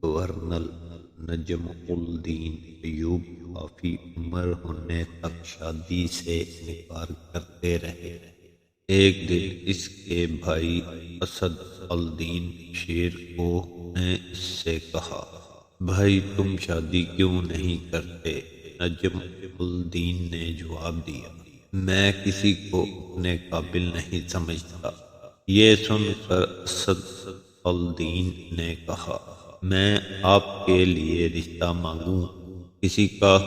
Governor نجم الدین ایوب کافی عمر ہونے تک شادی سے انکار کرتے رہے۔ ایک دن اس کے بھائی اسد الدین شیر کو نے اس سے کہا، بھائی تم شادی کیوں نہیں کرتے؟ نجم الدین نے جواب دیا، میں کسی کو اپنے قابل نہیں سمجھتا۔ یہ سن کر اسد الدین نے کہا، میں آپ کے لیے رشتہ مانگوں؟ کسی کا؟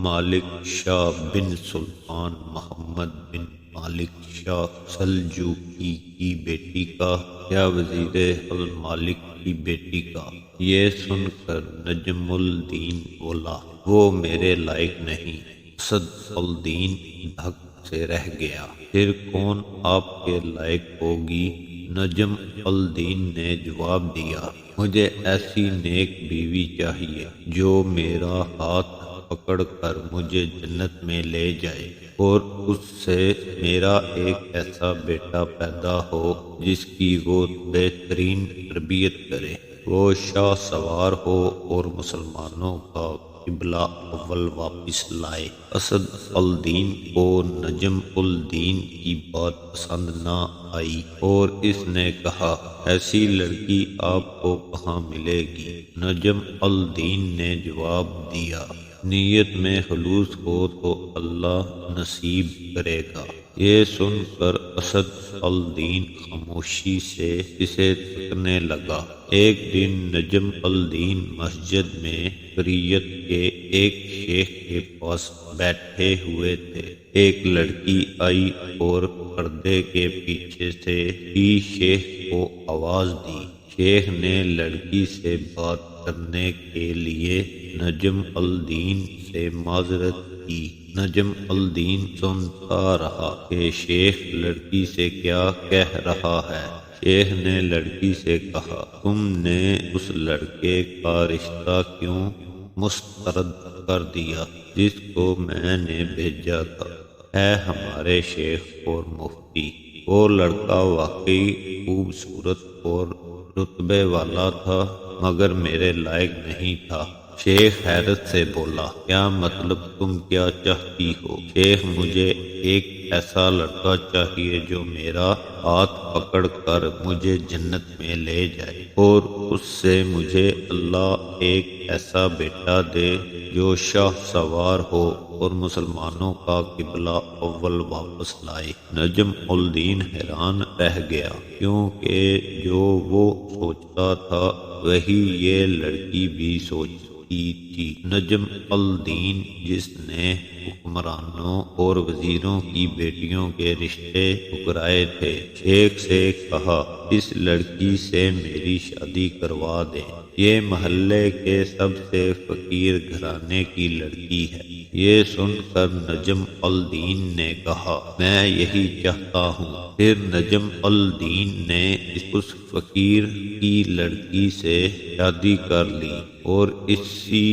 مالک شاہ بن سلطان محمد بن مالک شاہ سلجوقی کی بیٹی کا یا وزیر المالک کی بیٹی کا؟ یہ سن کر نجم الدین بولا، وہ میرے لائق نہیں۔ اسد الدین دھک سے رہ گیا، پھر کون آپ کے لائق ہوگی؟ نجم الدین نے جواب دیا، مجھے ایسی نیک بیوی چاہیے جو میرا ہاتھ پکڑ کر مجھے جنت میں لے جائے، اور اس سے میرا ایک ایسا بیٹا پیدا ہو جس کی وہ بہترین تربیت کرے، وہ شاہ سوار ہو اور مسلمانوں کا قبلہ اول واپس لائے۔ اسد الدین کو نجم الدین کی بات پسند نہ آئی اور اس نے کہا، ایسی لڑکی آپ کو کہاں ملے گی؟ نجم الدین نے جواب دیا، نیت میں خلوص ہو تو اللہ نصیب کرے گا۔ یہ سن کر اسد الدین خاموشی سے اسے تکنے لگا۔ ایک دن نجم الدین مسجد میں قریت کے ایک شیخ کے پاس بیٹھے ہوئے تھے۔ ایک لڑکی آئی اور پردے کے پیچھے سے ہی شیخ کو آواز دی۔ شیخ نے لڑکی سے بات کرنے کے لیے نجم الدین سے معذرت کی۔ نجم الدین سنتا رہا کہ شیخ لڑکی سے کیا کہہ رہا ہے۔ شیخ نے لڑکی سے کہا، تم نے اس لڑکے کا رشتہ کیوں مسترد کر دیا جس کو میں نے بھیجا تھا؟ ہے ہمارے شیخ اور مفتی، وہ لڑکا واقعی خوبصورت اور رتبے والا تھا مگر میرے لائق نہیں تھا۔ شیخ حیرت سے بولا، کیا مطلب؟ تم کیا چاہتی ہو؟ شیخ، مجھے ایک ایسا لڑکا چاہیے جو میرا ہاتھ پکڑ کر مجھے جنت میں لے جائے، اور اس سے مجھے اللہ ایک ایسا بیٹا دے جو شاہ سوار ہو اور مسلمانوں کا قبلہ اول واپس لائے۔ نجم الدین حیران رہ گیا، کیونکہ جو وہ سوچتا تھا وہی یہ لڑکی بھی سوچتی تھی۔ نجم الدین جس نے حکمرانوں اور وزیروں کی بیٹیوں کے رشتے ٹھکرائے تھے، شیخ سے کہا، اس لڑکی سے میری شادی کروا دیں، یہ محلے کے سب سے فقیر گھرانے کی لڑکی ہے۔ یہ سن کر نجم الدین نے کہا، میں یہی چاہتا ہوں۔ پھر نجم الدین نے اس فقیر کی لڑکی سے شادی کر لی اور اسی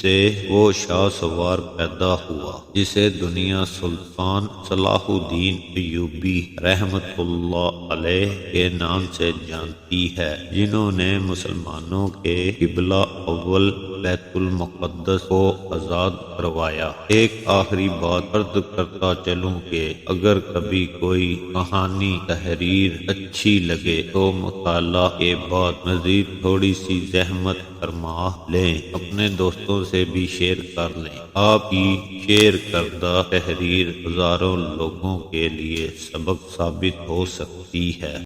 سے وہ شاہ سوار پیدا ہوا جسے دنیا سلطان صلاح الدین ایوبی رحمت اللہ علیہ کے نام سے جانتی ہے، جنہوں نے مسلمانوں کے قبلہ اول بیت المقدس کو آزاد کروایا۔ ایک آخری بات عرض کرتا چلوں کہ اگر کبھی کوئی کہانی تحریر اچھی لگے تو مطالعہ کے بعد مزید تھوڑی سی زحمت فرما لیں، اپنے دوستوں سے بھی شیئر کر لیں۔ آپ کی شیئر کردہ تحریر ہزاروں لوگوں کے لیے سبق ثابت ہو سکتی ہے۔